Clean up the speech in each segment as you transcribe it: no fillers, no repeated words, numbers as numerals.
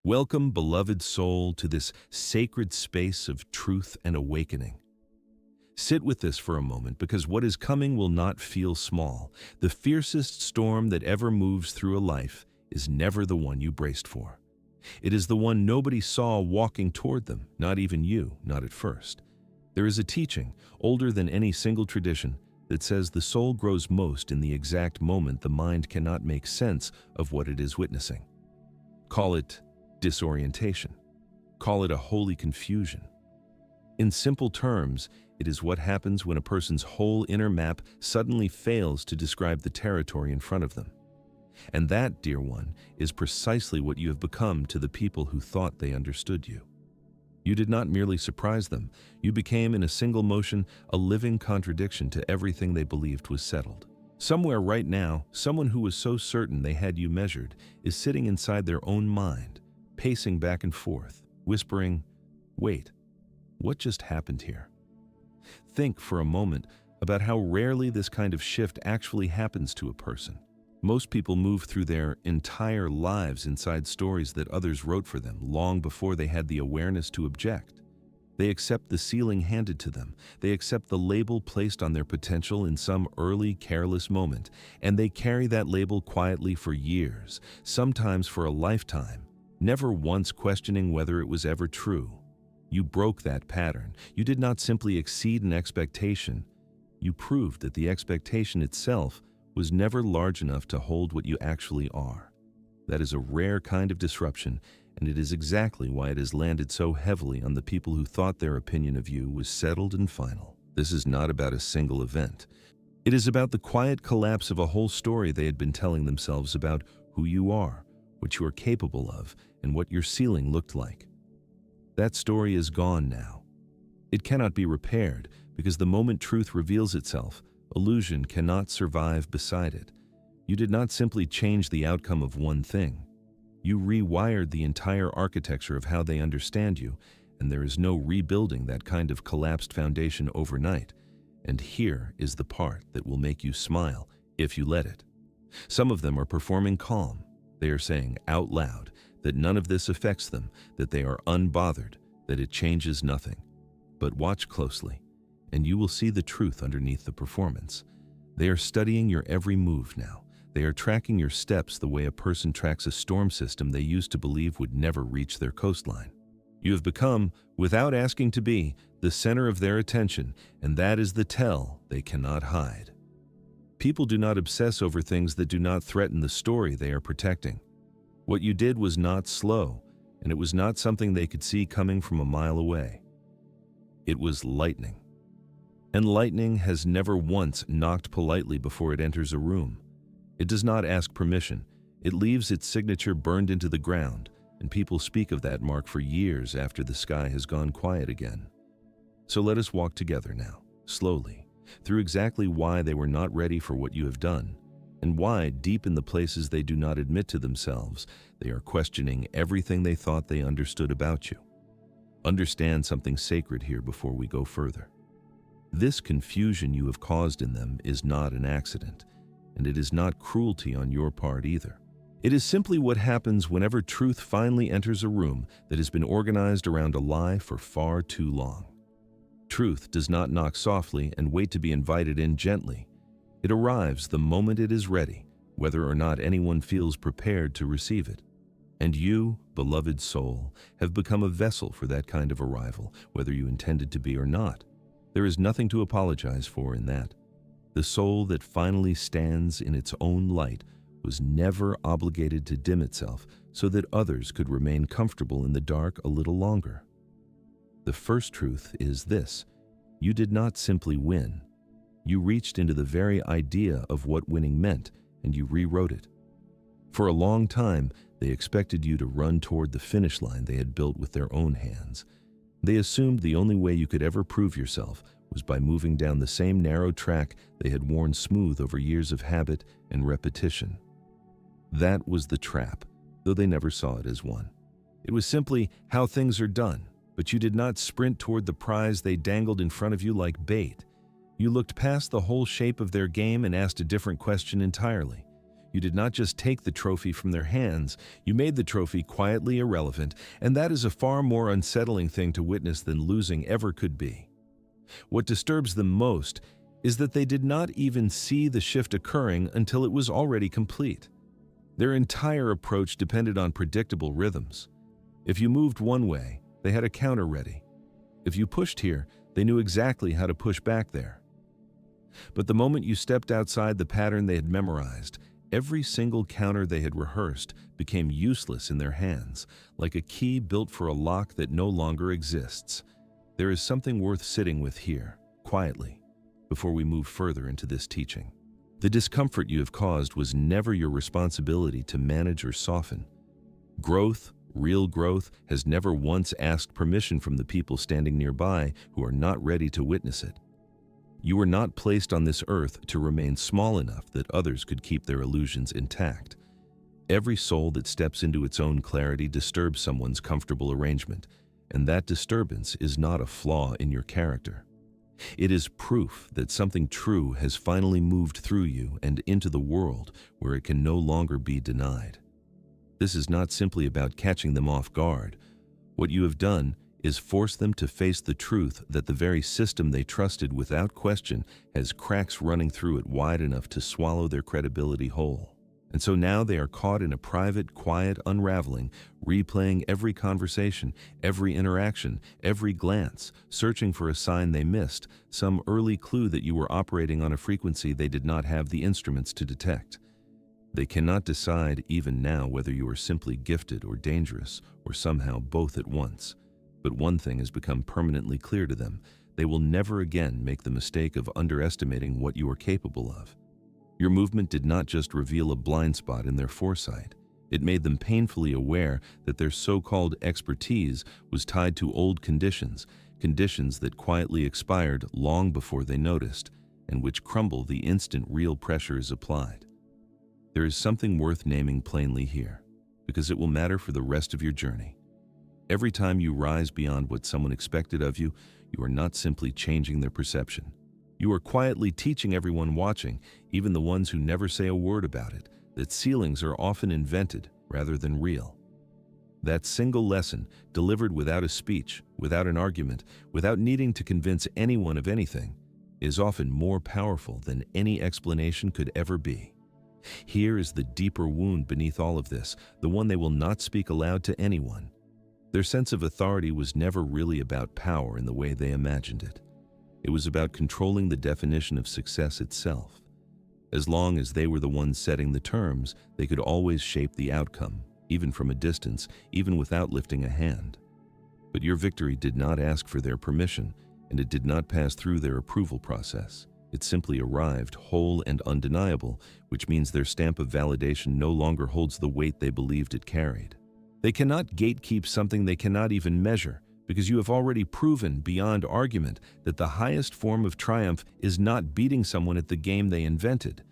Welcome, beloved soul, to this sacred space of truth and awakening. Sit with this for a moment because what is coming will not feel small. The fiercest storm that ever moves through a life is never the one you braced for. It is the one nobody saw walking toward them, not even you, not at first. There is a teaching, older than any single tradition, that says the soul grows most in the exact moment the mind cannot make sense of what it is witnessing. Call it disorientation. Call it a holy confusion. In simple terms, it is what happens when a person's whole inner map suddenly fails to describe the territory in front of them. And that, dear one, is precisely what you have become to the people who thought they understood you. You did not merely surprise them, you became in a single motion a living contradiction to everything they believed was settled. Somewhere right now, someone who was so certain they had you measured is sitting inside their own mind, pacing back and forth, whispering, "Wait, what just happened here?" Think for a moment about how rarely this kind of shift actually happens to a person. Most people move through their entire lives inside stories that others wrote for them long before they had the awareness to object. They accept the ceiling handed to them. They accept the label placed on their potential in some early, careless moment, and they carry that label quietly for years, sometimes for a lifetime, never once questioning whether it was ever true. You broke that pattern. You did not simply exceed an expectation. You proved that the expectation itself was never large enough to hold what you actually are. That is a rare kind of disruption, and it is exactly why it has landed so heavily on the people who thought their opinion of you was settled and final. This is not about a single event. It is about the quiet collapse of a whole story they had been telling themselves about who you are, what you are capable of, and what your ceiling looked like. That story is gone now. It cannot be repaired because the moment truth reveals itself, illusion cannot survive beside it. You did not simply change the outcome of one thing. You rewired the entire architecture of how they understand you, and there is no rebuilding that kind of collapsed foundation overnight. And here is the part that will make you smile if you let it. Some of them are performing calm. They are saying out loud that none of this affects them, that they are unbothered, that it changes nothing. But watch closely, and you will see the truth underneath the performance. They are studying your every move now. They are tracking your steps the way a person tracks a storm system they used to believe would never reach their coastline. You have become, without asking to be, the center of their attention, and that is the tell they cannot hide. People do not obsess over things that do not threaten the story they are protecting. What you did was not slow, and it was not something they could see coming from a mile away. It was lightning. And lightning has never once knocked politely before it enters a room. It does not ask permission. It leaves its signature burned into the ground, and people speak of that mark for years after the sky has gone quiet again. So let us walk together now, slowly, through exactly why they were not ready for what you have done, and why, deep in the places they do not admit to themselves, they are questioning everything they thought they understood about you. Understand something sacred here before we go further. This confusion you have caused in them is not an accident, and it is not cruelty on your part either. It is simply what happens whenever truth finally enters a room that has been organized around a lie for far too long. Truth does not knock softly and wait to be invited in gently. It arrives the moment it is ready, whether or not anyone feels prepared to receive it. And you, beloved soul, have become a vessel for that kind of arrival, whether you intended to be or not. There is nothing to apologize for in that. The soul that finally stands in its own light was never obligated to dim itself so that others could remain comfortable in the dark a little longer. The first truth is this: you did not simply win. You reached into the very idea of what winning meant, and you rewrote it. For a long time, they expected you to run toward the finish line they had built with their own hands. They assumed the only way you could ever prove yourself was by moving down the same narrow track they had worn smooth over years of habit and repetition. That was the trap, though they never saw it as one. It was simply how things are done, but you did not sprint toward the prize they dangled in front of you like bait. You looked past the whole shape of their game and asked a different question entirely. You did not just take the trophy from their hands, you made the trophy quietly irrelevant, and that is a far more unsettling thing to witness than losing ever could be. What disturbs them most is that they did not even see the shift occurring until it was already complete. Their entire approach depended on predictable rhythms. If you moved one way, they had a counter ready. If you pushed here, they knew exactly how to push back there. But the moment you stepped outside the pattern they had memorized, every single counter they had rehearsed became useless in their hands, like a key built for a lock that no longer exists. There is something worth sitting with here, quietly, before we move further into this teaching. The discomfort you have caused was never your responsibility to manage or soften. Growth, real growth, has never once asked permission from the people standing nearby who are not ready to witness it. You were not placed on this earth to remain small enough that others could keep their illusions intact. Every soul that steps into its own clarity disturbs someone's comfortable arrangement, and that disturbance is not a flaw in your character. It is proof that something true has finally moved through you and into the world where it can no longer be denied. This is not simply about catching them off guard. What you have done is force them to face the truth that the very system they trusted without question has cracks running through it wide enough to swallow their credibility whole. And so now they are caught in a private, quiet unraveling, replaying every conversation, every interaction, every glance, searching for a sign they missed, some early clue that you were operating on a frequency they did not have the instruments to detect. They cannot decide even now whether you are simply gifted or dangerous, or somehow both at once. But one thing has become permanently clear to them: they will never again make the mistake of underestimating what you are capable of. Your movement did not just reveal a blind spot in their foresight. It made them painfully aware that their so-called expertise was tied to old conditions, conditions that quietly expired long before they noticed, and which crumble the instant real pressure is applied. There is something worth naming plainly here, because it will matter for the rest of your journey. Every time you rise beyond what someone expected of you, you are not simply changing their perception. You are quietly teaching everyone watching, even the ones who never say a word about it, that ceilings are often invented rather than real. That single lesson, delivered without a speech, without an argument, without needing to convince anyone of anything, is often more powerful than any explanation could ever be. Here is the deeper wound beneath all of this, the one they will not speak aloud to anyone. Their sense of authority was never really about power in the way they imagined it. It was about controlling the definition of success itself. As long as they were the ones setting the terms, they could always shape the outcome, even from a distance, even without lifting a hand. But your victory did not ask for their permission, and it did not pass through their approval process. It simply arrived whole and undeniable, which means their stamp of validation no longer holds the weight they believed it carried. They cannot gatekeep something they cannot even measure, because you have already proven beyond argument that the highest form of triumph is not beating someone at the game they invented.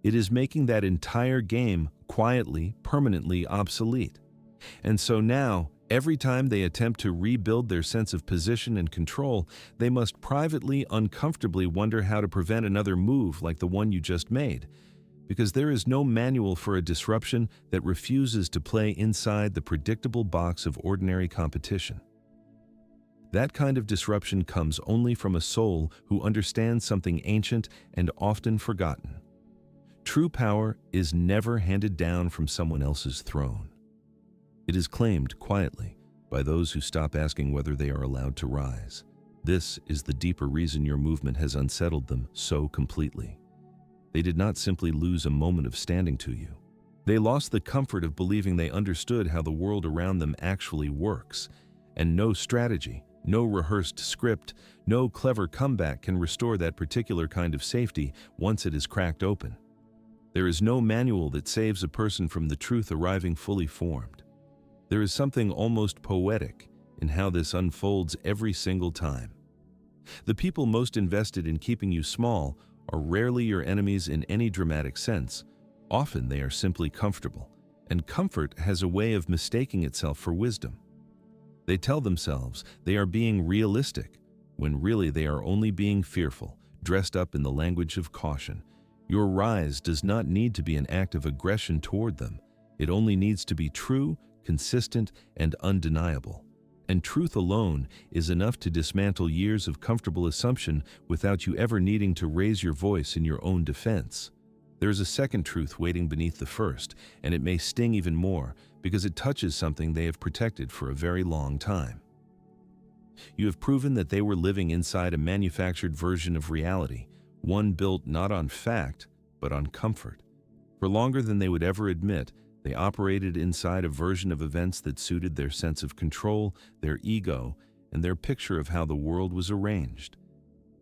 It is making that entire game quietly, permanently obsolete. And so now, every time they attempt to rebuild their sense of position and control, they must privately, uncomfortably wonder how to prevent another move like the one you just made, because there is no manual for a disruption that refuses to play inside the predictable box of ordinary competition. That kind of disruption comes only from a soul who understands something ancient and often forgotten. True power is never handed down from someone else's throne. It is claimed quietly by those who stop asking whether they are allowed to rise. This is the deeper reason your movement has unsettled them so completely. They did not simply lose a moment of standing to you. They lost the comfort of believing they understood how the world around them actually works, and no strategy, no rehearsed script, no clever comeback can restore that particular kind of safety once it is cracked open. There is no manual that saves a person from the truth arriving fully formed. There is something almost poetic in how this unfolds every single time. The people most invested in keeping you small are rarely your enemies in any dramatic sense. Often they are simply comfortable, and comfort has a way of mistaking itself for wisdom. They tell themselves they are being realistic, when really they are only being fearful, dressed up in the language of caution. Your rise does not need to be an act of aggression toward them. It only needs to be true, consistent, and undeniable. And truth alone is enough to dismantle years of comfortable assumption without you ever needing to raise your voice in your own defense. There is a second truth waiting beneath the first, and it may sting even more because it touches something they have protected for a very long time. You have proven that they were living inside a manufactured version of reality, one built not on fact, but on comfort. For longer than they would ever admit, they operated inside a version of events that suited their sense of control, their ego, and their picture of how the world was arranged.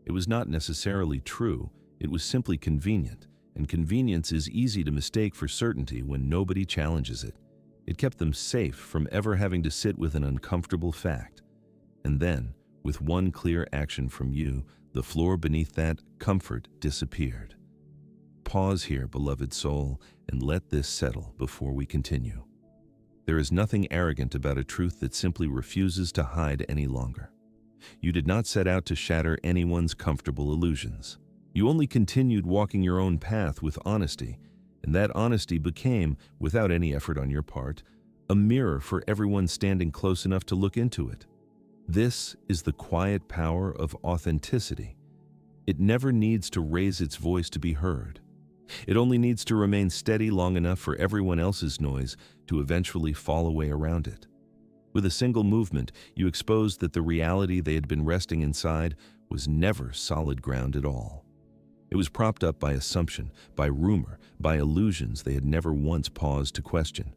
It was not necessarily true, it was simply convenient, and convenience is easy to mistake for certainty when nobody challenges it. It kept them safe from ever having to sit with an uncomfortable fact. And then, with one clear action from you, the floor beneath that comfort disappeared. Pause here, beloved soul, and let this settle before we continue. There is nothing arrogant about a truth that simply refuses to hide any longer. You did not set out to shatter anyone's comfortable illusions. You only continued walking your own path with honesty, and that honesty became, without any effort on your part, a mirror for everyone standing close enough to look into it. This is the quiet power of authenticity. It never needs to raise its voice to be heard. It only needs to remain steady long enough for everyone else's noise to eventually fall away around it. With a single movement, you exposed that the reality they had been resting inside was never solid ground at all. It was propped up by assumption, by rumor, by illusions they had never once paused to question.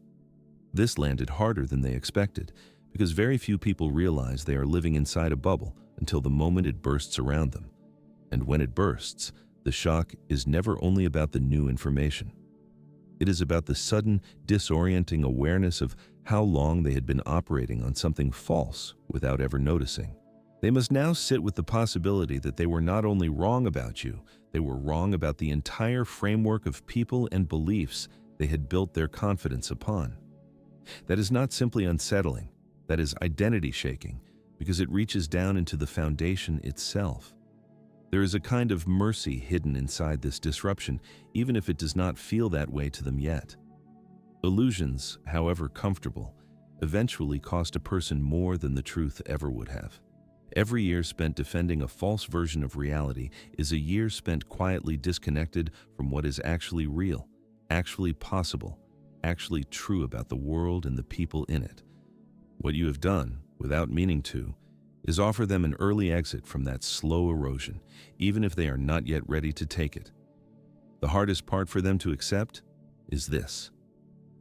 This landed harder than they expected, because very few people realize they are living inside a bubble until the moment it bursts around them. And when it bursts, the shock is never only about the new information. It is about the sudden, disorienting awareness of how long they had been operating on something false without ever noticing. They must now sit with the possibility that they were not only wrong about you, they were wrong about the entire framework of people and beliefs they had built their confidence upon. That is not simply unsettling, that is identity shaking, because it reaches down into the foundation itself. There is a kind of mercy hidden inside this disruption, even if it does not feel that way to them yet. Illusions, however comfortable, eventually cost a person more than the truth ever would have. Every year spent defending a false version of reality is a year spent quietly disconnected from what is actually real, actually possible, actually true about the world and the people in it. What you have done, without meaning to, is offer them an early exit from that slow erosion, even if they are not yet ready to take it. The hardest part for them to accept is this: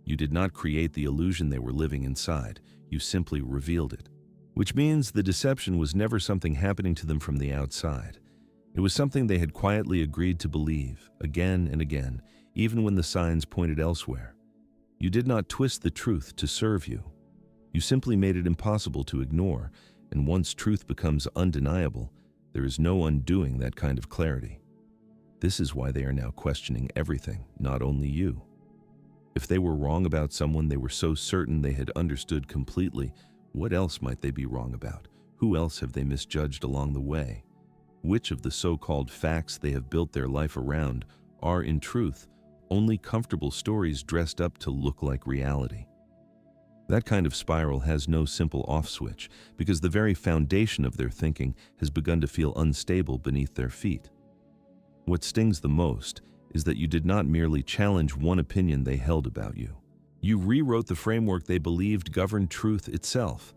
you did not create the illusion they were living inside, you simply revealed it. Which means the deception was never something happening to them from the outside. It was something they had quietly agreed to believe, again and again, even when the signs pointed elsewhere. You did not twist the truth to serve you. You simply made it impossible to ignore, and once truth becomes undeniable, there is no undoing that kind of clarity. This is why they are now questioning everything, not only you. If they were wrong about someone they were so certain they had understood completely, what else might they be wrong about? Who else have they misjudged along the way? Which of the so-called facts they have built their life around are, in truth, only comfortable stories dressed up to look like reality? That kind of spiral has no simple off switch, because the very foundation of their thinking has begun to feel unstable beneath their feet. What stings the most is that you did not merely challenge one opinion they held about you. You rewrote the framework they believed governed truth itself.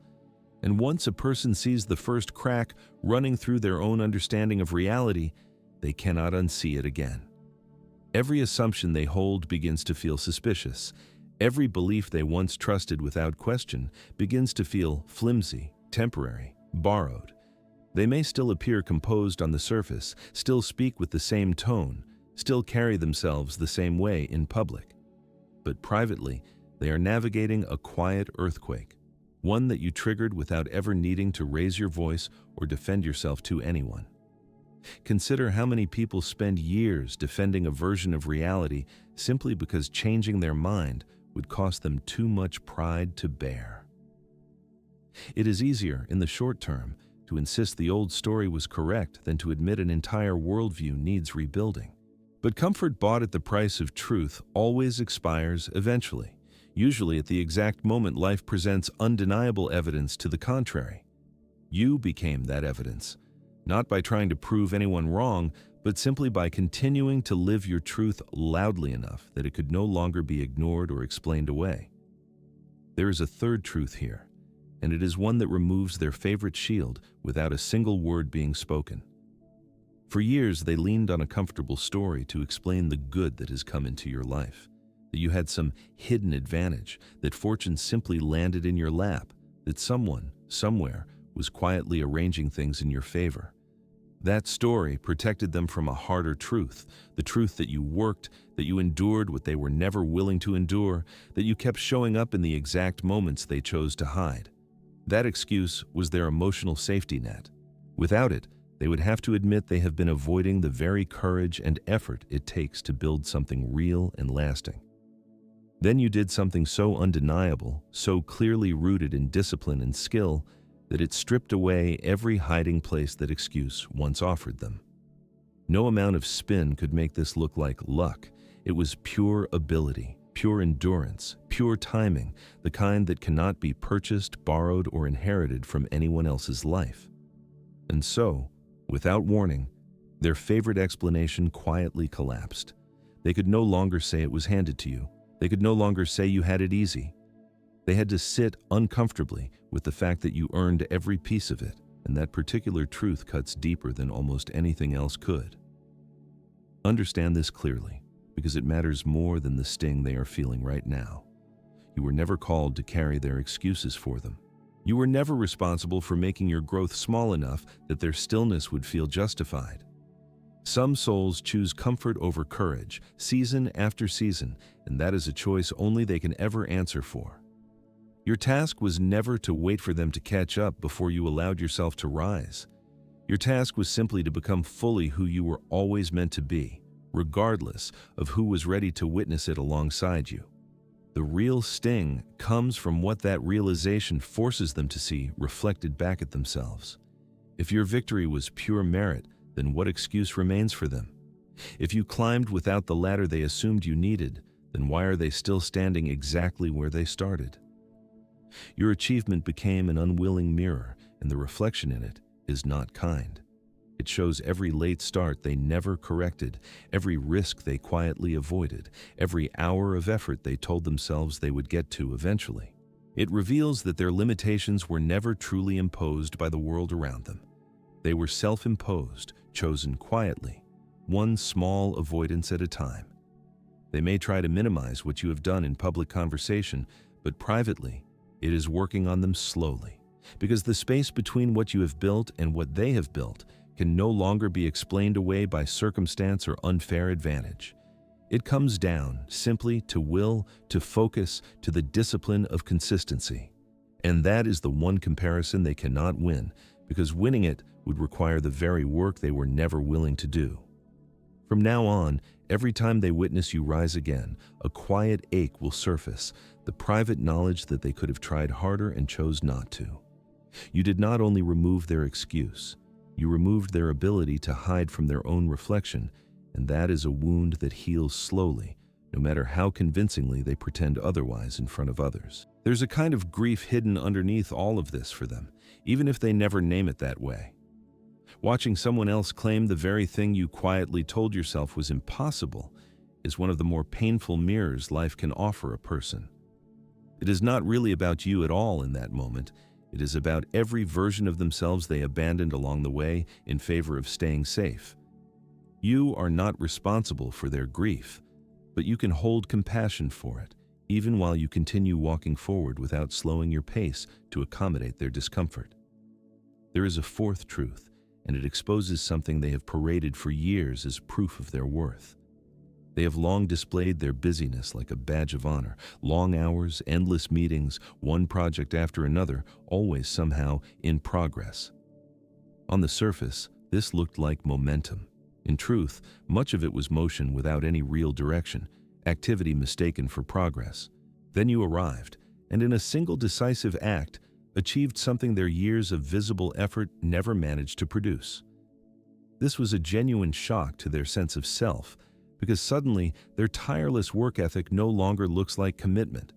And once a person sees the first crack running through their own understanding of reality, they cannot unsee it again. Every assumption they hold begins to feel suspicious. Every belief they once trusted without question begins to feel flimsy, temporary, borrowed. They may still appear composed on the surface, still speak with the same tone, still carry themselves the same way in public. But privately, they are navigating a quiet earthquake, one that you triggered without ever needing to raise your voice or defend yourself to anyone. Consider how many people spend years defending a version of reality simply because changing their mind would cost them too much pride to bear. It is easier, in the short term, to insist the old story was correct than to admit an entire worldview needs rebuilding. But comfort bought at the price of truth always expires eventually, usually at the exact moment life presents undeniable evidence to the contrary. You became that evidence, not by trying to prove anyone wrong, but simply by continuing to live your truth loudly enough that it could no longer be ignored or explained away. There is a third truth here, and it is one that removes their favorite shield without a single word being spoken. For years, they leaned on a comfortable story to explain the good that has come into your life, that you had some hidden advantage, that fortune simply landed in your lap, that someone, somewhere, was quietly arranging things in your favor. That story protected them from a harder truth, the truth that you worked, that you endured what they were never willing to endure, that you kept showing up in the exact moments they chose to hide. That excuse was their emotional safety net. Without it, they would have to admit they have been avoiding the very courage and effort it takes to build something real and lasting. Then you did something so undeniable, so clearly rooted in discipline and skill, that it stripped away every hiding place that excuse once offered them. No amount of spin could make this look like luck. It was pure ability, pure endurance, pure timing, the kind that cannot be purchased, borrowed, or inherited from anyone else's life. And so, without warning, their favorite explanation quietly collapsed. They could no longer say it was handed to you. They could no longer say you had it easy. They had to sit uncomfortably with the fact that you earned every piece of it, and that particular truth cuts deeper than almost anything else could. Understand this clearly, because it matters more than the sting they are feeling right now. You were never called to carry their excuses for them. You were never responsible for making your growth small enough that their stillness would feel justified. Some souls choose comfort over courage, season after season, and that is a choice only they can ever answer for. Your task was never to wait for them to catch up before you allowed yourself to rise. Your task was simply to become fully who you were always meant to be, regardless of who was ready to witness it alongside you. The real sting comes from what that realization forces them to see reflected back at themselves. If your victory was pure merit, then what excuse remains for them? If you climbed without the ladder they assumed you needed, then why are they still standing exactly where they started? Your achievement became an unwilling mirror, and the reflection in it is not kind. It shows every late start they never corrected, every risk they quietly avoided, every hour of effort they told themselves they would get to eventually. It reveals that their limitations were never truly imposed by the world around them. They were self-imposed, chosen quietly, one small avoidance at a time. They may try to minimize what you have done in public conversation, but privately, it is working on them slowly, because the space between what you have built and what they have built can no longer be explained away by circumstance or unfair advantage. It comes down simply to will, to focus, to the discipline of consistency. And that is the one comparison they cannot win, because winning it would require the very work they were never willing to do. From now on, every time they witness you rise again, a quiet ache will surface, the private knowledge that they could have tried harder and chose not to. You did not only remove their excuse, you removed their ability to hide from their own reflection, and that is a wound that heals slowly, no matter how convincingly they pretend otherwise in front of others. There's a kind of grief hidden underneath all of this for them, even if they never name it that way. Watching someone else claim the very thing you quietly told yourself was impossible is one of the more painful mirrors life can offer a person. It is not really about you at all in that moment. It is about every version of themselves they abandoned along the way in favor of staying safe. You are not responsible for their grief, but you can hold compassion for it, even while you continue walking forward without slowing your pace to accommodate their discomfort. There is a fourth truth, and it exposes something they have paraded for years as proof of their worth. They have long displayed their busyness like a badge of honor, long hours, endless meetings, one project after another, always somehow in progress. On the surface, this looked like momentum. In truth, much of it was motion without any real direction, activity mistaken for progress. Then you arrived, and in a single decisive act, achieved something their years of visible effort never managed to produce. This was a genuine shock to their sense of self, because suddenly their tireless work ethic no longer looks like commitment.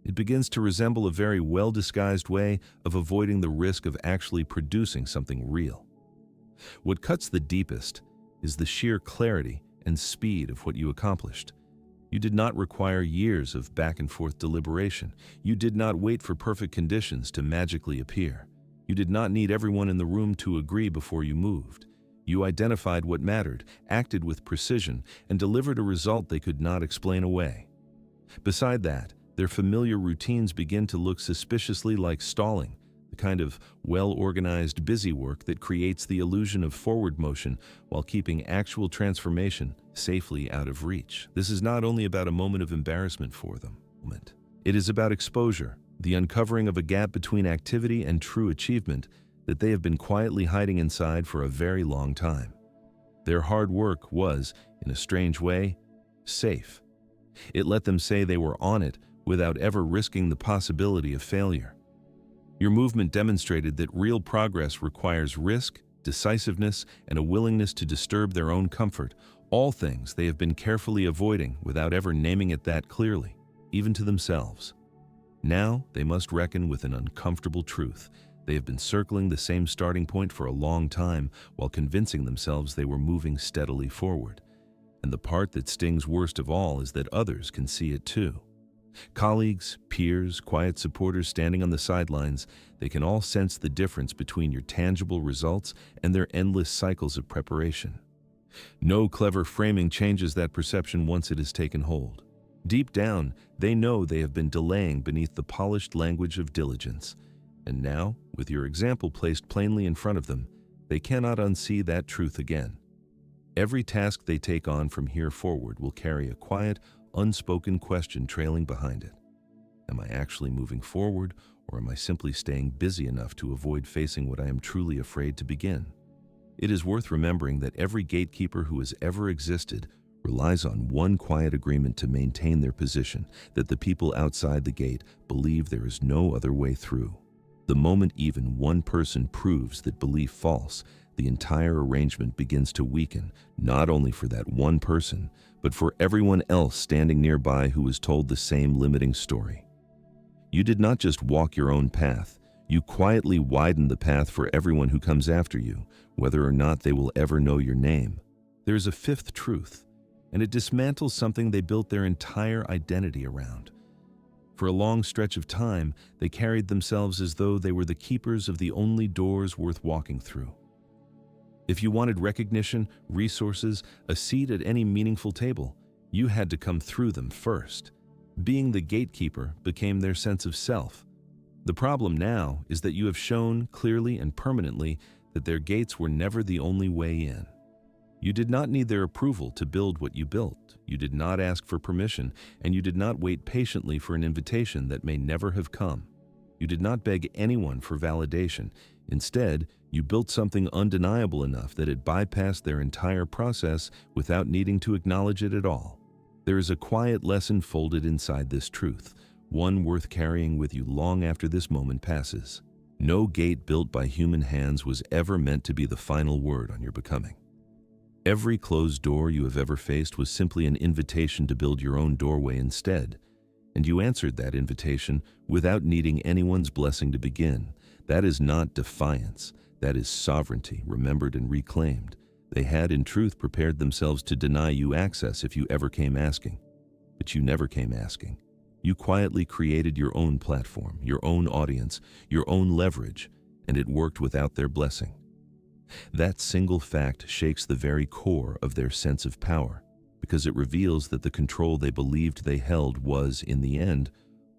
It begins to resemble a very well-disguised way of avoiding the risk of actually producing something real. What cuts the deepest is the sheer clarity and speed of what you accomplished. You did not require years of back-and-forth deliberation. You did not wait for perfect conditions to magically appear. You did not need everyone in the room to agree before you moved. You identified what mattered, acted with precision, and delivered a result they could not explain away. Beside that, their familiar routines begin to look suspiciously like stalling, the kind of well-organized busy work that creates the illusion of forward motion while keeping actual transformation safely out of reach. This is not only about a moment of embarrassment for them. It is about exposure, the uncovering of a gap between activity and true achievement that they have been quietly hiding inside for a very long time. Their hard work was, in a strange way, safe. It let them say they were on it without ever risking the possibility of failure. Your movement demonstrated that real progress requires risk, decisiveness, and a willingness to disturb their own comfort, all things they have been carefully avoiding without ever naming it that clearly, even to themselves. Now they must reckon with an uncomfortable truth. They have been circling the same starting point for a long time while convincing themselves they were moving steadily forward. And the part that stings worst of all is that others can see it too. Colleagues, peers, quiet supporters standing on the sidelines, they can all sense the difference between your tangible results and their endless cycles of preparation. No clever framing changes that perception once it has taken hold. Deep down, they know they have been delaying beneath the polished language of diligence. And now, with your example placed plainly in front of them, they cannot unsee that truth again. Every task they take on from here forward will carry a quiet, unspoken question trailing behind it. Am I actually moving forward, or am I simply staying busy enough to avoid facing what I am truly afraid to begin? It is worth remembering that every gatekeeper who has ever existed relies on one quiet agreement to maintain their position, that the people outside the gate believe there is no other way through. The moment even one person proves that belief false, the entire arrangement begins to weaken, not only for that one person, but for everyone else standing nearby who is told the same limiting story. You did not just walk your own path, you quietly widened the path for everyone who comes after you, whether or not they will ever know your name. There is a fifth truth, and it dismantles something they built their entire identity around. For a long stretch of time, they carried themselves as though they were the keepers of the only doors worth walking through. If you wanted recognition, resources, a seat at any meaningful table, you had to come through them first. Being the gatekeeper became their sense of self. The problem now is that you have shown clearly and permanently that their gates were never the only way in. You did not need their approval to build what you built. You did not ask for permission, and you did not wait patiently for an invitation that may never have come. You did not beg anyone for validation. Instead, you built something undeniable enough that it bypassed their entire process without needing to acknowledge it at all. There is a quiet lesson folded inside this truth, one worth carrying with you long after this moment passes. No gate built by human hands was ever meant to be the final word on your becoming. Every closed door you have ever faced was simply an invitation to build your own doorway instead, and you answered that invitation without needing anyone's blessing to begin. That is not defiance. That is sovereignty, remembered and reclaimed. They had, in truth, prepared themselves to deny you access if you ever came asking. But you never came asking. You quietly created your own platform, your own audience, your own leverage, and it worked without their blessing. That single fact shakes the very core of their sense of power, because it reveals that the control they believed they held was, in the end,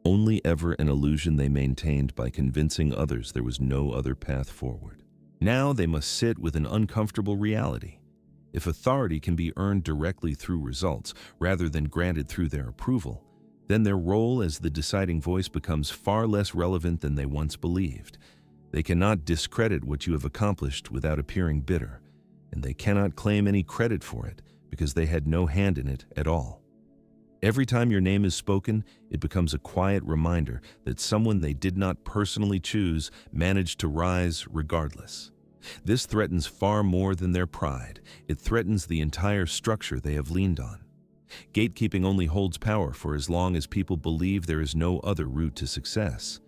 only ever an illusion they maintained by convincing others there was no other path forward. Now they must sit with an uncomfortable reality. If authority can be earned directly through results, rather than granted through their approval, then their role as the deciding voice becomes far less relevant than they once believed. They cannot discredit what you have accomplished without appearing bitter, and they cannot claim any credit for it because they had no hand in it at all. Every time your name is spoken, it becomes a quiet reminder that someone they did not personally choose managed to rise regardless. This threatens far more than their pride. It threatens the entire structure they have leaned on. Gatekeeping only holds power for as long as people believe there is no other route to success.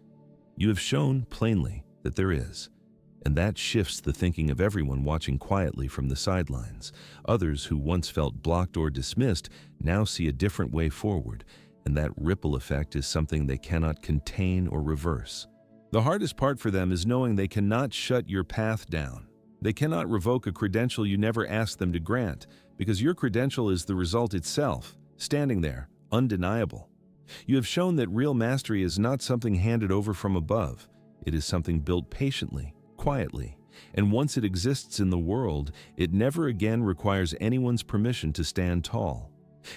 You have shown plainly that there is, and that shifts the thinking of everyone watching quietly from the sidelines. Others who once felt blocked or dismissed now see a different way forward, and that ripple effect is something they cannot contain or reverse. The hardest part for them is knowing they cannot shut your path down. They cannot revoke a credential you never asked them to grant, because your credential is the result itself, standing there, undeniable. You have shown that real mastery is not something handed over from above. It is something built patiently, quietly, and once it exists in the world, it never again requires anyone's permission to stand tall.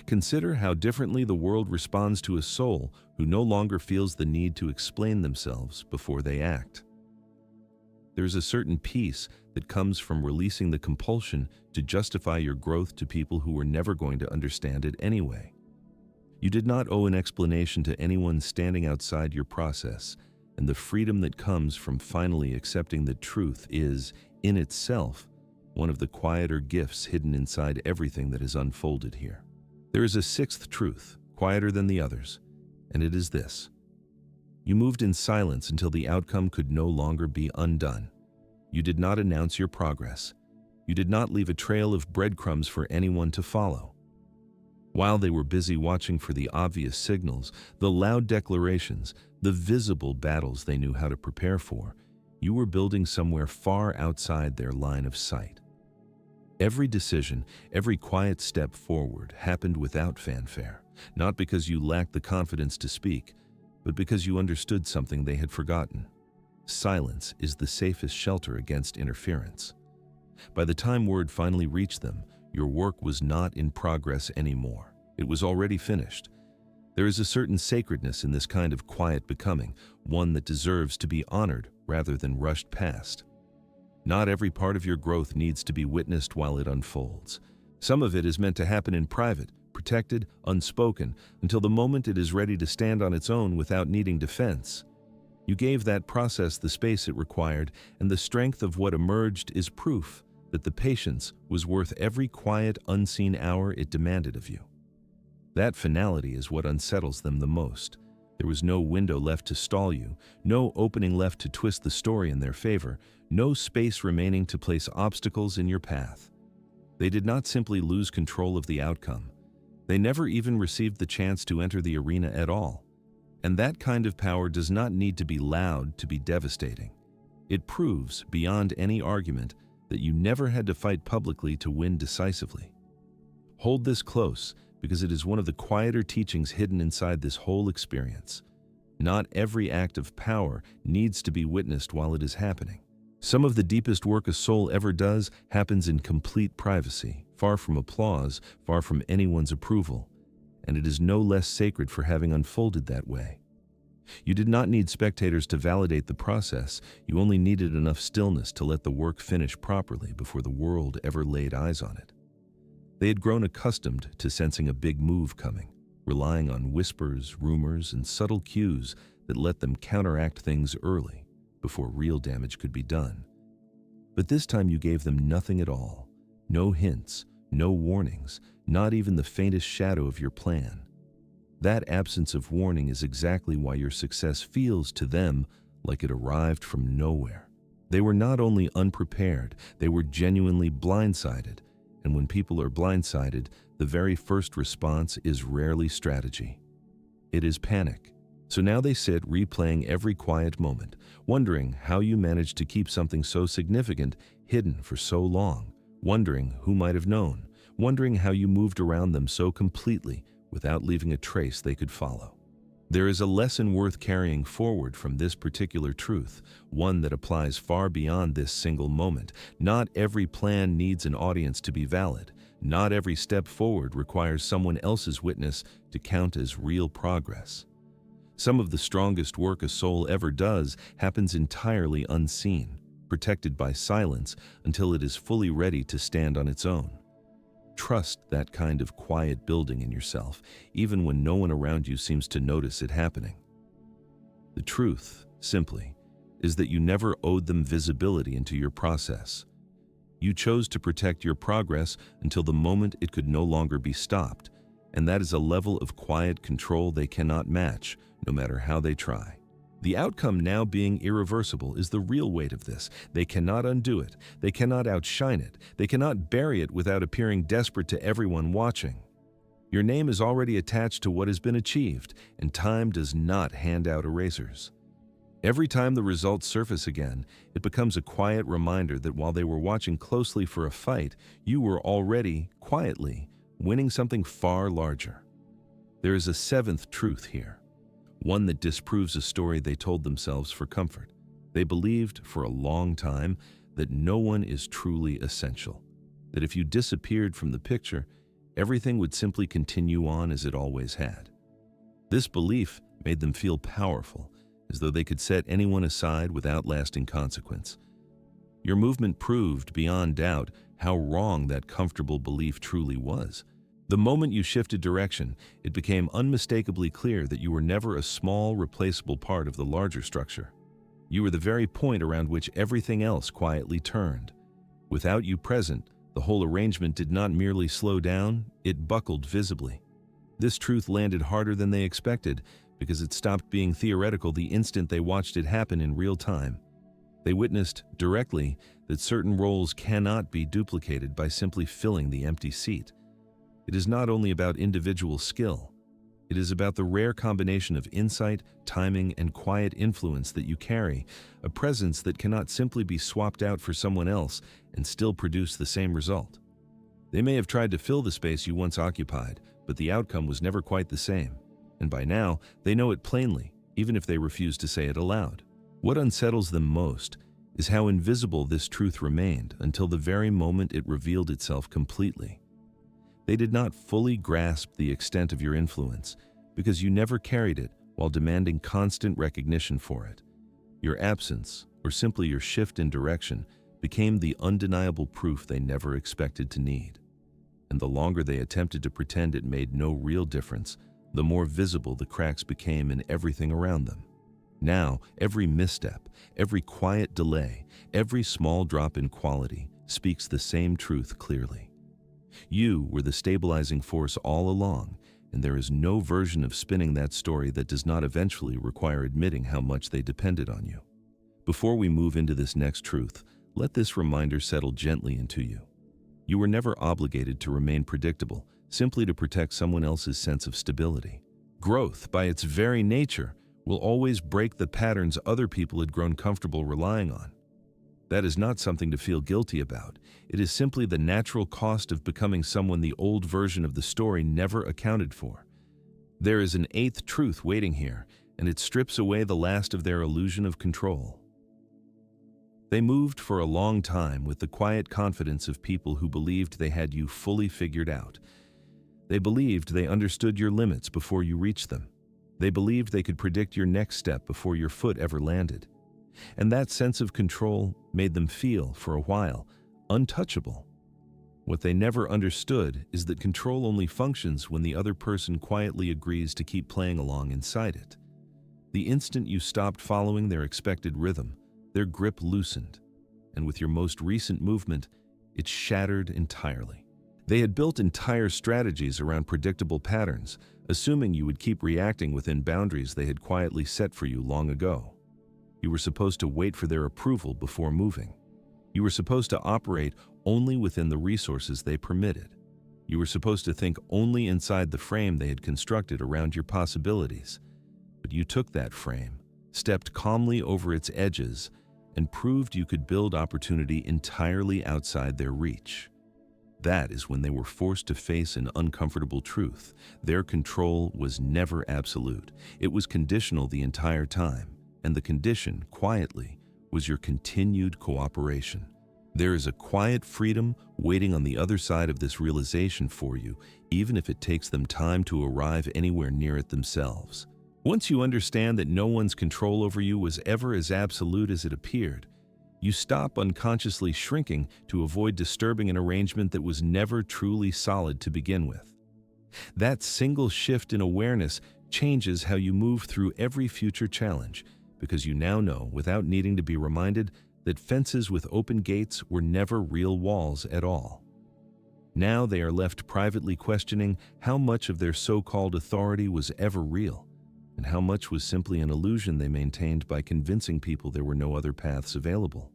Consider how differently the world responds to a soul who no longer feels the need to explain themselves before they act. There is a certain peace that comes from releasing the compulsion to justify your growth to people who were never going to understand it anyway. You did not owe an explanation to anyone standing outside your process, and the freedom that comes from finally accepting that truth is, in itself, one of the quieter gifts hidden inside everything that is unfolded here. There is a sixth truth, quieter than the others, and it is this. You moved in silence until the outcome could no longer be undone. You did not announce your progress. You did not leave a trail of breadcrumbs for anyone to follow. While they were busy watching for the obvious signals, the loud declarations, the visible battles they knew how to prepare for, you were building somewhere far outside their line of sight. Every decision, every quiet step forward happened without fanfare, not because you lacked the confidence to speak, but because you understood something they had forgotten. Silence is the safest shelter against interference. By the time word finally reached them, your work was not in progress anymore. It was already finished. There is a certain sacredness in this kind of quiet becoming, one that deserves to be honored rather than rushed past. Not every part of your growth needs to be witnessed while it unfolds. Some of it is meant to happen in private, protected, unspoken, until the moment it is ready to stand on its own without needing defense. You gave that process the space it required, and the strength of what emerged is proof that the patience was worth every quiet, unseen hour it demanded of you. That finality is what unsettles them the most. There was no window left to stall you, no opening left to twist the story in their favor, no space remaining to place obstacles in your path. They did not simply lose control of the outcome. They never even received the chance to enter the arena at all. And that kind of power does not need to be loud to be devastating. It proves, beyond any argument, that you never had to fight publicly to win decisively. Hold this close, because it is one of the quieter teachings hidden inside this whole experience. Not every act of power needs to be witnessed while it is happening. Some of the deepest work a soul ever does happens in complete privacy, far from applause, far from anyone's approval, and it is no less sacred for having unfolded that way. You did not need spectators to validate the process. You only needed enough stillness to let the work finish properly before the world ever laid eyes on it. They had grown accustomed to sensing a big move coming, relying on whispers, rumors, and subtle cues that let them counteract things early, before real damage could be done. But this time you gave them nothing at all. No hints, no warnings, not even the faintest shadow of your plan. That absence of warning is exactly why your success feels to them like it arrived from nowhere. They were not only unprepared, they were genuinely blindsided. And when people are blindsided, the very first response is rarely strategy. It is panic. So now they sit replaying every quiet moment, wondering how you managed to keep something so significant hidden for so long, wondering who might have known, wondering how you moved around them so completely without leaving a trace they could follow. There is a lesson worth carrying forward from this particular truth, one that applies far beyond this single moment. Not every plan needs an audience to be valid. Not every step forward requires someone else's witness to count as real progress. Some of the strongest work a soul ever does happens entirely unseen, protected by silence until it is fully ready to stand on its own. Trust that kind of quiet building in yourself, even when no one around you seems to notice it happening. The truth, simply, is that you never owed them visibility into your process. You chose to protect your progress until the moment it could no longer be stopped, and that is a level of quiet control they cannot match, no matter how they try. The outcome now being irreversible is the real weight of this. They cannot undo it. They cannot outshine it. They cannot bury it without appearing desperate to everyone watching. Your name is already attached to what has been achieved, and time does not hand out erasers. Every time the results surface again, it becomes a quiet reminder that while they were watching closely for a fight, you were already, quietly, winning something far larger. There is a seventh truth here, one that disproves a story they told themselves for comfort. They believed, for a long time, that no one is truly essential, that if you disappeared from the picture, everything would simply continue on as it always had. This belief made them feel powerful, as though they could set anyone aside without lasting consequence. Your movement proved, beyond doubt, how wrong that comfortable belief truly was. The moment you shifted direction, it became unmistakably clear that you were never a small, replaceable part of the larger structure. You were the very point around which everything else quietly turned. Without you present, the whole arrangement did not merely slow down, it buckled visibly. This truth landed harder than they expected, because it stopped being theoretical the instant they watched it happen in real time. They witnessed, directly, that certain roles cannot be duplicated by simply filling the empty seat. It is not only about individual skill. It is about the rare combination of insight, timing, and quiet influence that you carry, a presence that cannot simply be swapped out for someone else and still produce the same result. They may have tried to fill the space you once occupied, but the outcome was never quite the same. And by now, they know it plainly, even if they refuse to say it aloud. What unsettles them most is how invisible this truth remained until the very moment it revealed itself completely. They did not fully grasp the extent of your influence because you never carried it while demanding constant recognition for it. Your absence, or simply your shift in direction, became the undeniable proof they never expected to need. And the longer they attempted to pretend it made no real difference, the more visible the cracks became in everything around them. Now, every misstep, every quiet delay, every small drop in quality speaks the same truth clearly. You were the stabilizing force all along, and there is no version of spinning that story that does not eventually require admitting how much they depended on you. Before we move into this next truth, let this reminder settle gently into you. You were never obligated to remain predictable, simply to protect someone else's sense of stability. Growth, by its very nature, will always break the patterns other people had grown comfortable relying on. That is not something to feel guilty about. It is simply the natural cost of becoming someone the old version of the story never accounted for. There is an eighth truth waiting here, and it strips away the last of their illusion of control. They moved for a long time with the quiet confidence of people who believed they had you fully figured out. They believed they understood your limits before you reached them. They believed they could predict your next step before your foot ever landed. And that sense of control made them feel, for a while, untouchable. What they never understood is that control only functions when the other person quietly agrees to keep playing along inside it. The instant you stopped following their expected rhythm, their grip loosened, and with your most recent movement, it shattered entirely. They had built entire strategies around predictable patterns, assuming you would keep reacting within boundaries they had quietly set for you long ago. You were supposed to wait for their approval before moving. You were supposed to operate only within the resources they permitted. You were supposed to think only inside the frame they had constructed around your possibilities. But you took that frame, stepped calmly over its edges, and proved you could build opportunity entirely outside their reach. That is when they were forced to face an uncomfortable truth. Their control was never absolute. It was conditional the entire time, and the condition, quietly, was your continued cooperation. There is a quiet freedom waiting on the other side of this realization for you, even if it takes them time to arrive anywhere near it themselves. Once you understand that no one's control over you was ever as absolute as it appeared, you stop unconsciously shrinking to avoid disturbing an arrangement that was never truly solid to begin with. That single shift in awareness changes how you move through every future challenge, because you now know, without needing to be reminded, that fences with open gates were never real walls at all. Now they are left privately questioning how much of their so-called authority was ever real, and how much was simply an illusion they maintained by convincing people there were no other paths available.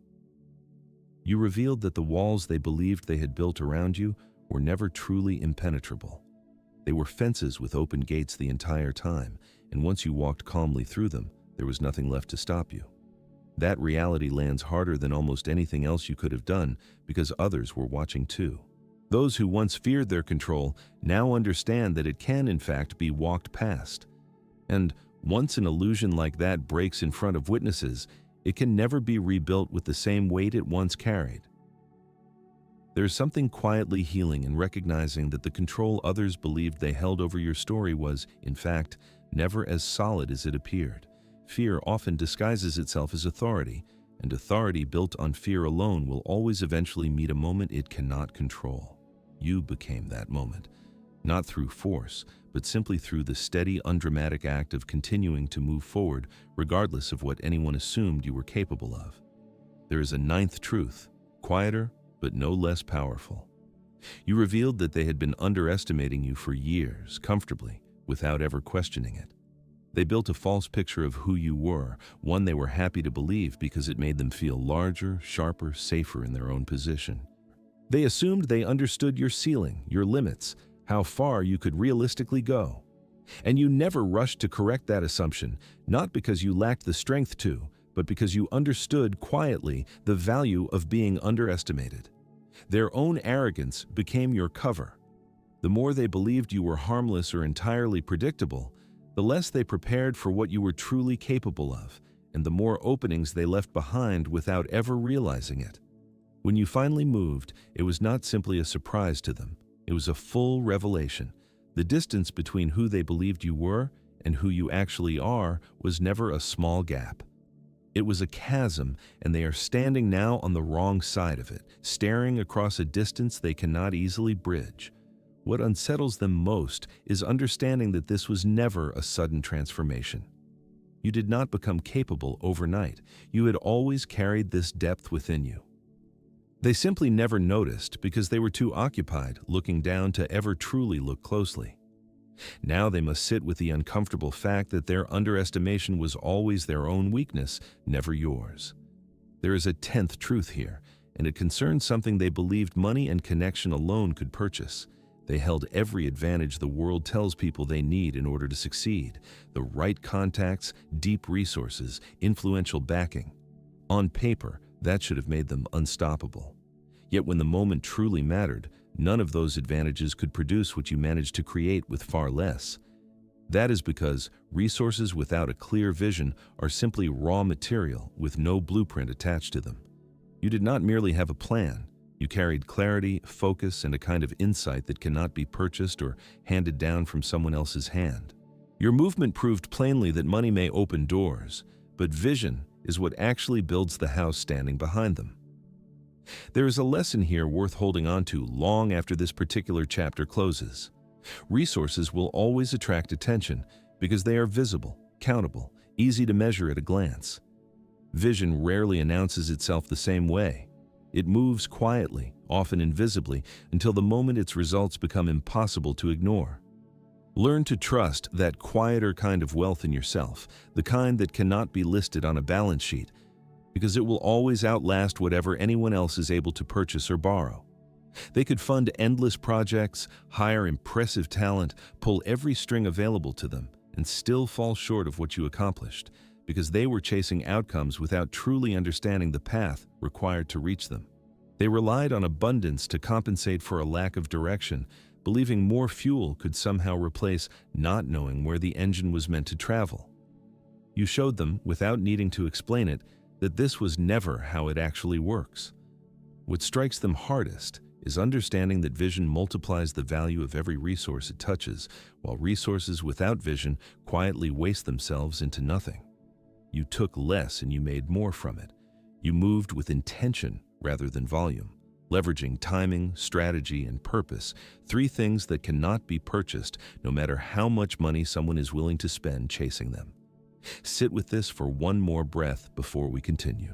You revealed that the walls they believed they had built around you were never truly impenetrable. They were fences with open gates the entire time, and once you walked calmly through them, there was nothing left to stop you. That reality lands harder than almost anything else you could have done, because others were watching too. Those who once feared their control now understand that it can in fact be walked past. And once an illusion like that breaks in front of witnesses, it can never be rebuilt with the same weight it once carried. There's something quietly healing in recognizing that the control others believed they held over your story was, in fact, never as solid as it appeared. Fear often disguises itself as authority, and authority built on fear alone will always eventually meet a moment it cannot control. You became that moment, not through force, but simply through the steady, undramatic act of continuing to move forward, regardless of what anyone assumed you were capable of. There is a ninth truth, quieter, but no less powerful. You revealed that they had been underestimating you for years, comfortably, without ever questioning it. They built a false picture of who you were, one they were happy to believe because it made them feel larger, sharper, safer in their own position. They assumed they understood your ceiling, your limits, how far you could realistically go. And you never rushed to correct that assumption, not because you lacked the strength to, but because you understood quietly the value of being underestimated. Their own arrogance became your cover. The more they believed you were harmless or entirely predictable, the less they prepared for what you were truly capable of, and the more openings they left behind without ever realizing it. When you finally moved, it was not simply a surprise to them. It was a full revelation. The distance between who they believed you were and who you actually are was never a small gap. It was a chasm, and they are standing now on the wrong side of it, staring across a distance they cannot easily bridge. What unsettles them most is understanding that this was never a sudden transformation. You did not become capable overnight. You had always carried this depth within you. They simply never noticed because they were too occupied looking down to ever truly look closely. Now they must sit with the uncomfortable fact that their underestimation was always their own weakness, never yours. There is a 10th truth here, and it concerns something they believed money and connection alone could purchase. They held every advantage the world tells people they need in order to succeed: the right contacts, deep resources, influential backing. On paper, that should have made them unstoppable. Yet when the moment truly mattered, none of those advantages could produce what you managed to create with far less. That is because resources without a clear vision are simply raw material with no blueprint attached to them. You did not merely have a plan. You carried clarity, focus, and a kind of insight that cannot be purchased or handed down from someone else's hand. Your movement proved plainly that money may open doors, but vision is what actually builds the house standing behind them. There is a lesson here worth holding on to long after this particular chapter closes. Resources will always attract attention because they are visible, countable, easy to measure at a glance. Vision rarely announces itself the same way. It moves quietly, often invisibly, until the moment its results become impossible to ignore. Learn to trust that quieter kind of wealth in yourself, the kind that cannot be listed on a balance sheet, because it will always outlast whatever anyone else is able to purchase or borrow. They could fund endless projects, hire impressive talent, pull every string available to them, and still fall short of what you accomplished, because they were chasing outcomes without truly understanding the path required to reach them. They relied on abundance to compensate for a lack of direction, believing more fuel could somehow replace not knowing where the engine was meant to travel. You showed them, without needing to explain it, that this was never how it actually works. What strikes them hardest is understanding that vision multiplies the value of every resource it touches, while resources without vision quietly waste themselves into nothing. You took less and you made more from it. You moved with intention rather than volume, leveraging timing, strategy, and purpose, 3 things that cannot be purchased no matter how much money someone is willing to spend chasing them. Sit with this for one more breath before we continue.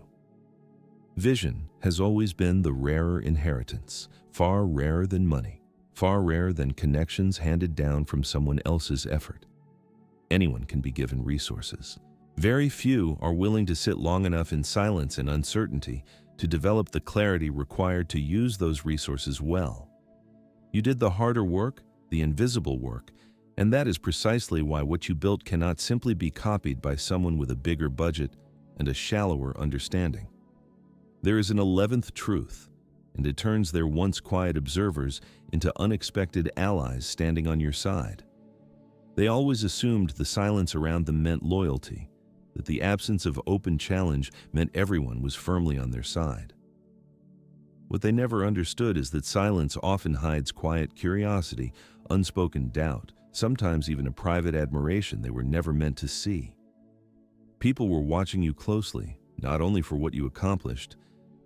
Vision has always been the rarer inheritance, far rarer than money, far rarer than connections handed down from someone else's effort. Anyone can be given resources. Very few are willing to sit long enough in silence and uncertainty to develop the clarity required to use those resources well. You did the harder work, the invisible work, and that is precisely why what you built cannot simply be copied by someone with a bigger budget and a shallower understanding. There is an 11th truth, and it turns their once quiet observers into unexpected allies standing on your side. They always assumed the silence around them meant loyalty, that the absence of open challenge meant everyone was firmly on their side. What they never understood is that silence often hides quiet curiosity, unspoken doubt, sometimes even a private admiration they were never meant to see. People were watching you closely, not only for what you accomplished,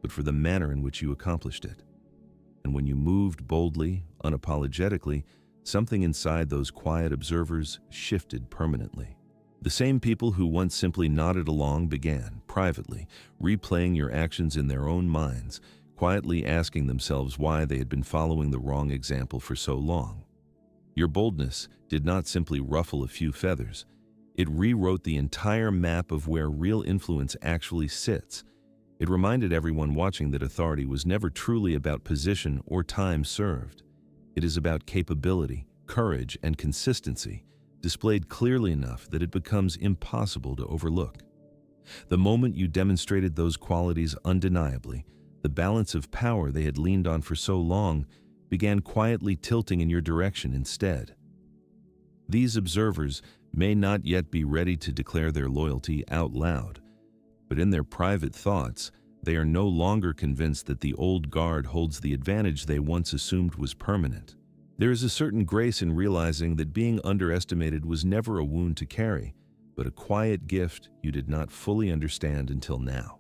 but for the manner in which you accomplished it. And when you moved boldly, unapologetically, something inside those quiet observers shifted permanently. The same people who once simply nodded along began, privately, replaying your actions in their own minds, quietly asking themselves why they had been following the wrong example for so long. Your boldness did not simply ruffle a few feathers. It rewrote the entire map of where real influence actually sits. It reminded everyone watching that authority was never truly about position or time served. It is about capability, courage, and consistency, displayed clearly enough that it becomes impossible to overlook. The moment you demonstrated those qualities undeniably, the balance of power they had leaned on for so long began quietly tilting in your direction instead. These observers may not yet be ready to declare their loyalty out loud, but in their private thoughts, they are no longer convinced that the old guard holds the advantage they once assumed was permanent. There is a certain grace in realizing that being underestimated was never a wound to carry, but a quiet gift you did not fully understand until now.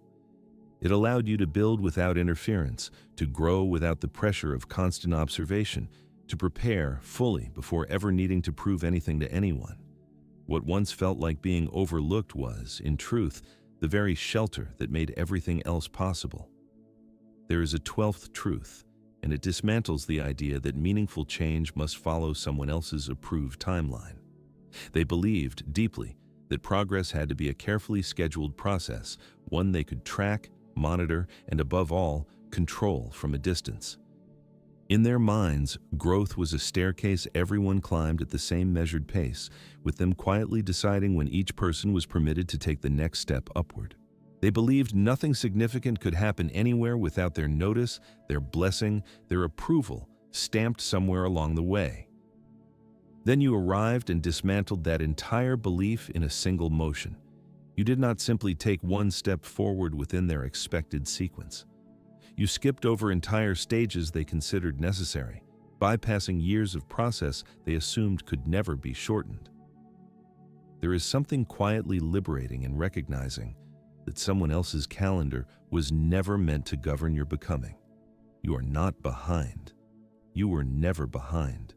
It allowed you to build without interference, to grow without the pressure of constant observation, to prepare fully before ever needing to prove anything to anyone. What once felt like being overlooked was, in truth, the very shelter that made everything else possible. There is a 12th truth, and it dismantles the idea that meaningful change must follow someone else's approved timeline. They believed deeply that progress had to be a carefully scheduled process, one they could track, monitor, and above all, control from a distance. In their minds, growth was a staircase everyone climbed at the same measured pace, with them quietly deciding when each person was permitted to take the next step upward. They believed nothing significant could happen anywhere without their notice, their blessing, their approval, stamped somewhere along the way. Then you arrived and dismantled that entire belief in a single motion. You did not simply take one step forward within their expected sequence. You skipped over entire stages they considered necessary, bypassing years of process they assumed could never be shortened. There is something quietly liberating in recognizing that someone else's calendar was never meant to govern your becoming. You are not behind. You were never behind.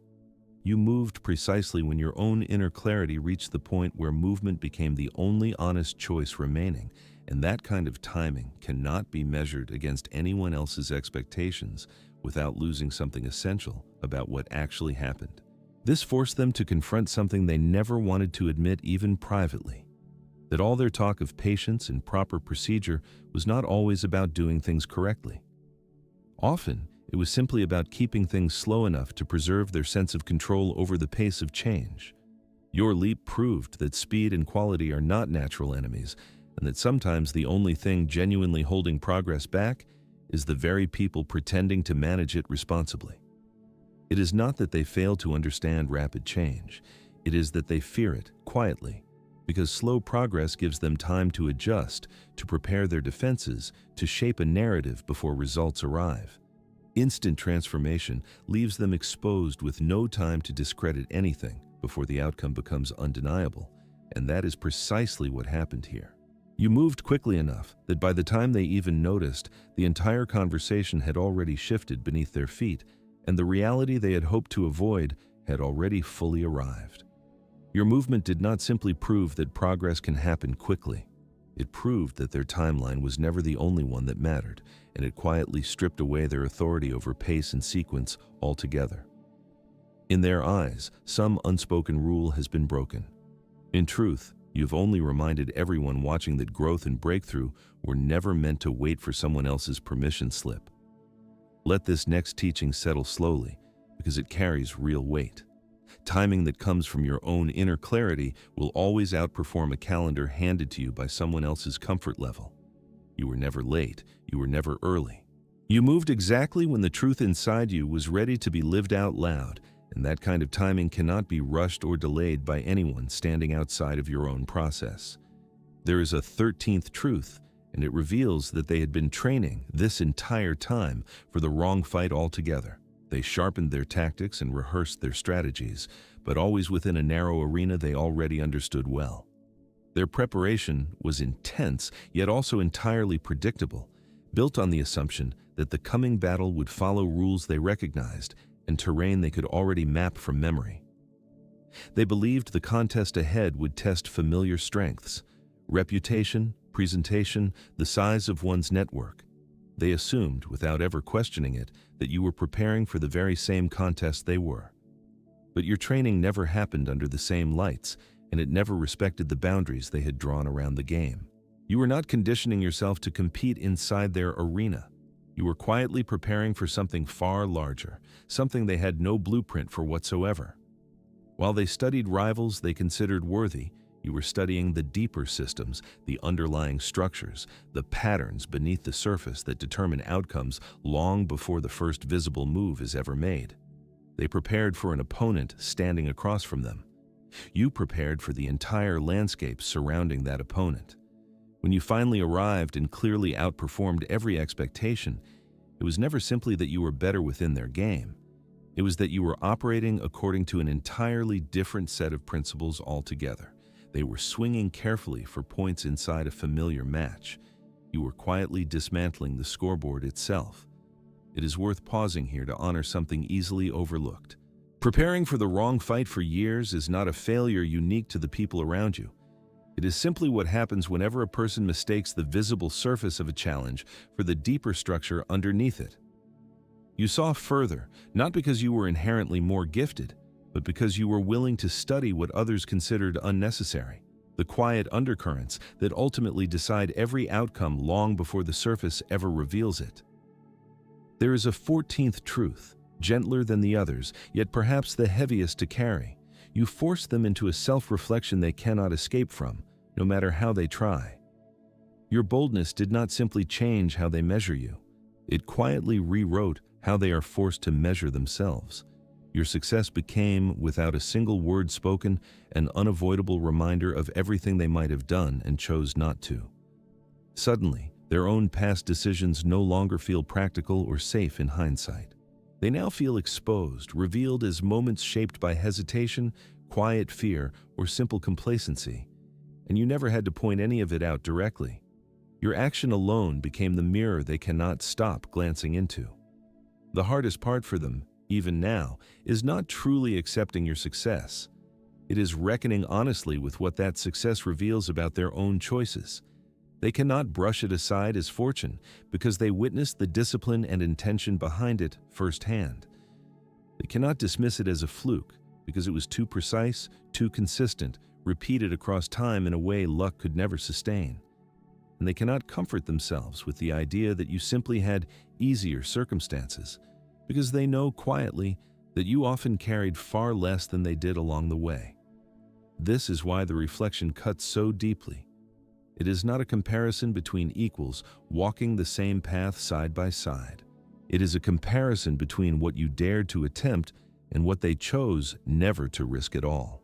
You moved precisely when your own inner clarity reached the point where movement became the only honest choice remaining, and that kind of timing cannot be measured against anyone else's expectations without losing something essential about what actually happened. This forced them to confront something they never wanted to admit even privately, that all their talk of patience and proper procedure was not always about doing things correctly. Often, it was simply about keeping things slow enough to preserve their sense of control over the pace of change. Your leap proved that speed and quality are not natural enemies, and that sometimes the only thing genuinely holding progress back is the very people pretending to manage it responsibly. It is not that they fail to understand rapid change. It is that they fear it quietly, because slow progress gives them time to adjust, to prepare their defenses, to shape a narrative before results arrive. Instant transformation leaves them exposed with no time to discredit anything before the outcome becomes undeniable, and that is precisely what happened here. You moved quickly enough that by the time they even noticed, the entire conversation had already shifted beneath their feet, and the reality they had hoped to avoid had already fully arrived. Your movement did not simply prove that progress can happen quickly. It proved that their timeline was never the only one that mattered, and it quietly stripped away their authority over pace and sequence altogether. In their eyes, some unspoken rule has been broken. In truth, you've only reminded everyone watching that growth and breakthrough were never meant to wait for someone else's permission slip. Let this next teaching settle slowly, because it carries real weight. Timing that comes from your own inner clarity will always outperform a calendar handed to you by someone else's comfort level. You were never late, you were never early. You moved exactly when the truth inside you was ready to be lived out loud, and that kind of timing cannot be rushed or delayed by anyone standing outside of your own process. There is a 13th truth, and it reveals that they had been training this entire time for the wrong fight altogether. They sharpened their tactics and rehearsed their strategies, but always within a narrow arena they already understood well. Their preparation was intense, yet also entirely predictable, built on the assumption that the coming battle would follow rules they recognized and terrain they could already map from memory. They believed the contest ahead would test familiar strengths, reputation, presentation, the size of one's network. They assumed, without ever questioning it, that you were preparing for the very same contest they were. But your training never happened under the same lights, and it never respected the boundaries they had drawn around the game. You were not conditioning yourself to compete inside their arena. You were quietly preparing for something far larger, something they had no blueprint for whatsoever. While they studied rivals they considered worthy, you were studying the deeper systems, the underlying structures, the patterns beneath the surface that determine outcomes long before the first visible move is ever made. They prepared for an opponent standing across from them. You prepared for the entire landscape surrounding that opponent. When you finally arrived and clearly outperformed every expectation, it was never simply that you were better within their game. It was that you were operating according to an entirely different set of principles altogether. They were swinging carefully for points inside a familiar match. You were quietly dismantling the scoreboard itself. It is worth pausing here to honor something easily overlooked. Preparing for the wrong fight for years is not a failure unique to the people around you. It is simply what happens whenever a person mistakes the visible surface of a challenge for the deeper structure underneath it. You saw further, not because you were inherently more gifted, but because you were willing to study what others considered unnecessary, the quiet undercurrents that ultimately decide every outcome long before the surface ever reveals it. There is a 14th truth, gentler than the others, yet perhaps the heaviest to carry. You force them into a self-reflection they cannot escape from, no matter how they try. Your boldness did not simply change how they measure you. It quietly rewrote how they are forced to measure themselves. Your success became, without a single word spoken, an unavoidable reminder of everything they might have done and chose not to. Suddenly, their own past decisions no longer feel practical or safe in hindsight. They now feel exposed, revealed as moments shaped by hesitation, quiet fear, or simple complacency. And you never had to point any of it out directly. Your action alone became the mirror they cannot stop glancing into. The hardest part for them, even now, is not truly accepting your success. It is reckoning honestly with what that success reveals about their own choices. They cannot brush it aside as fortune because they witnessed the discipline and intention behind it firsthand. They cannot dismiss it as a fluke because it was too precise, too consistent, repeated across time in a way luck could never sustain. And they cannot comfort themselves with the idea that you simply had easier circumstances, because they know quietly that you often carried far less than they did along the way. This is why the reflection cuts so deeply. It is not a comparison between equals walking the same path side by side. It is a comparison between what you dared to attempt and what they chose never to risk at all.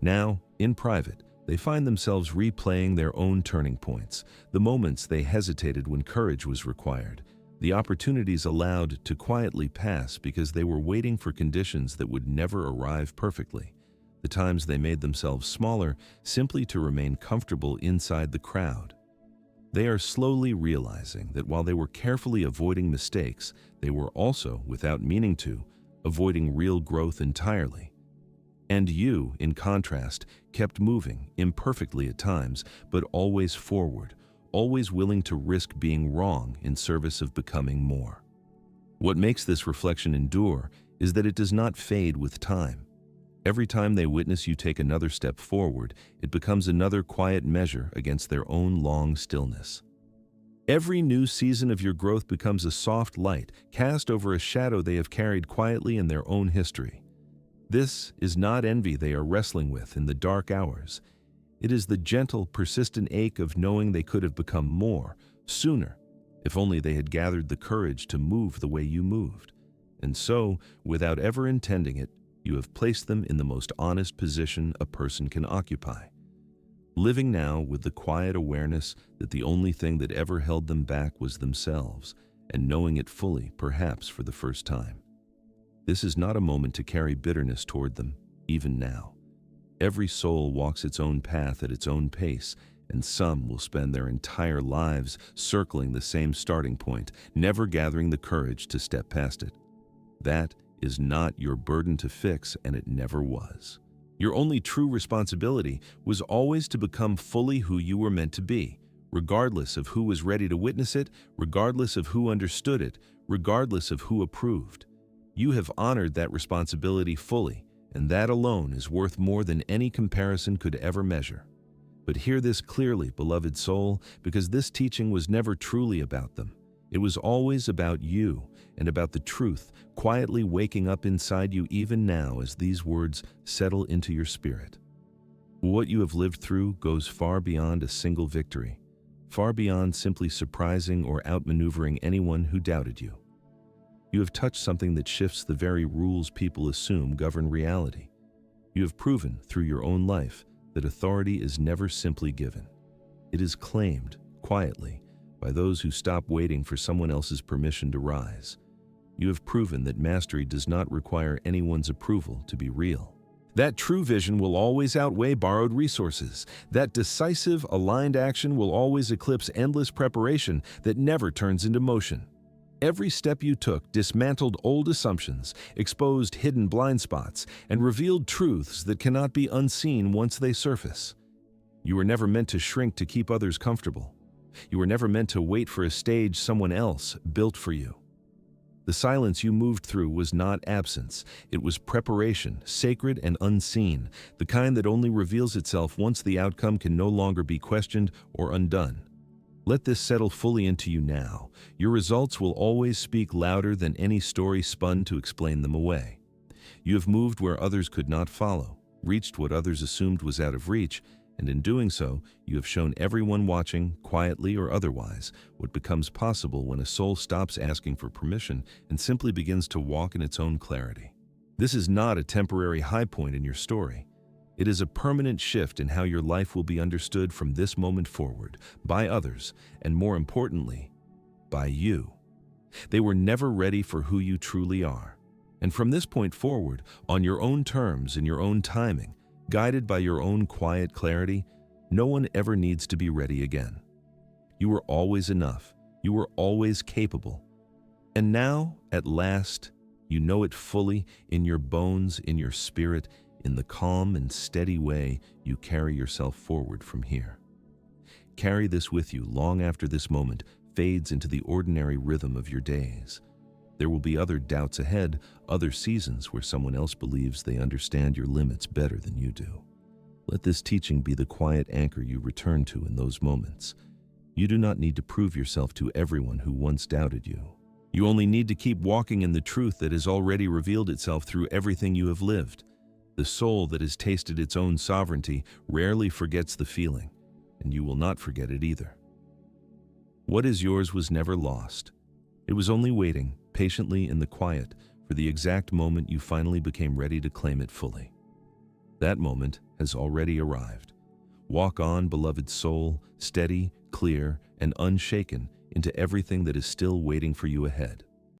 Now, in private, they find themselves replaying their own turning points, the moments they hesitated when courage was required, the opportunities allowed to quietly pass because they were waiting for conditions that would never arrive perfectly, the times they made themselves smaller simply to remain comfortable inside the crowd. They are slowly realizing that while they were carefully avoiding mistakes, they were also, without meaning to, avoiding real growth entirely. And you, in contrast, kept moving, imperfectly at times, but always forward, always willing to risk being wrong in service of becoming more. What makes this reflection endure is that it does not fade with time. Every time they witness you take another step forward, it becomes another quiet measure against their own long stillness. Every new season of your growth becomes a soft light cast over a shadow they have carried quietly in their own history. This is not envy they are wrestling with in the dark hours. It is the gentle, persistent ache of knowing they could have become more, sooner, if only they had gathered the courage to move the way you moved. And so, without ever intending it, you have placed them in the most honest position a person can occupy. Living now with the quiet awareness that the only thing that ever held them back was themselves, and knowing it fully, perhaps for the first time. This is not a moment to carry bitterness toward them, even now. Every soul walks its own path at its own pace, and some will spend their entire lives circling the same starting point, never gathering the courage to step past it. That is not your burden to fix, and it never was. Your only true responsibility was always to become fully who you were meant to be, regardless of who was ready to witness it, regardless of who understood it, regardless of who approved. You have honored that responsibility fully, and that alone is worth more than any comparison could ever measure. But hear this clearly, beloved soul, because this teaching was never truly about them. It was always about you and about the truth quietly waking up inside you even now as these words settle into your spirit. What you have lived through goes far beyond a single victory, far beyond simply surprising or outmaneuvering anyone who doubted you. You have touched something that shifts the very rules people assume govern reality. You have proven through your own life that authority is never simply given. It is claimed, quietly, by those who stop waiting for someone else's permission to rise. You have proven that mastery does not require anyone's approval to be real. That true vision will always outweigh borrowed resources. That decisive, aligned action will always eclipse endless preparation that never turns into motion. Every step you took dismantled old assumptions, exposed hidden blind spots, and revealed truths that cannot be unseen once they surface. You were never meant to shrink to keep others comfortable. You were never meant to wait for a stage someone else built for you. The silence you moved through was not absence. It was preparation, sacred and unseen, the kind that only reveals itself once the outcome can no longer be questioned or undone. Let this settle fully into you now. Your results will always speak louder than any story spun to explain them away. You have moved where others could not follow, reached what others assumed was out of reach, and in doing so, you have shown everyone watching, quietly or otherwise, what becomes possible when a soul stops asking for permission and simply begins to walk in its own clarity. This is not a temporary high point in your story. It is a permanent shift in how your life will be understood from this moment forward, by others, and more importantly, by you. They were never ready for who you truly are. And from this point forward, on your own terms and your own timing, guided by your own quiet clarity, no one ever needs to be ready again. You were always enough. You were always capable. And now, at last, you know it fully in your bones, in your spirit, in the calm and steady way you carry yourself forward from here. Carry this with you long after this moment fades into the ordinary rhythm of your days. There will be other doubts ahead, other seasons where someone else believes they understand your limits better than you do. Let this teaching be the quiet anchor you return to in those moments. You do not need to prove yourself to everyone who once doubted you. You only need to keep walking in the truth that has already revealed itself through everything you have lived. The soul that has tasted its own sovereignty rarely forgets the feeling, and you will not forget it either. What is yours was never lost. It was only waiting, patiently in the quiet, for the exact moment you finally became ready to claim it fully. That moment has already arrived. Walk on, beloved soul, steady, clear, and unshaken into everything that is still waiting for you ahead.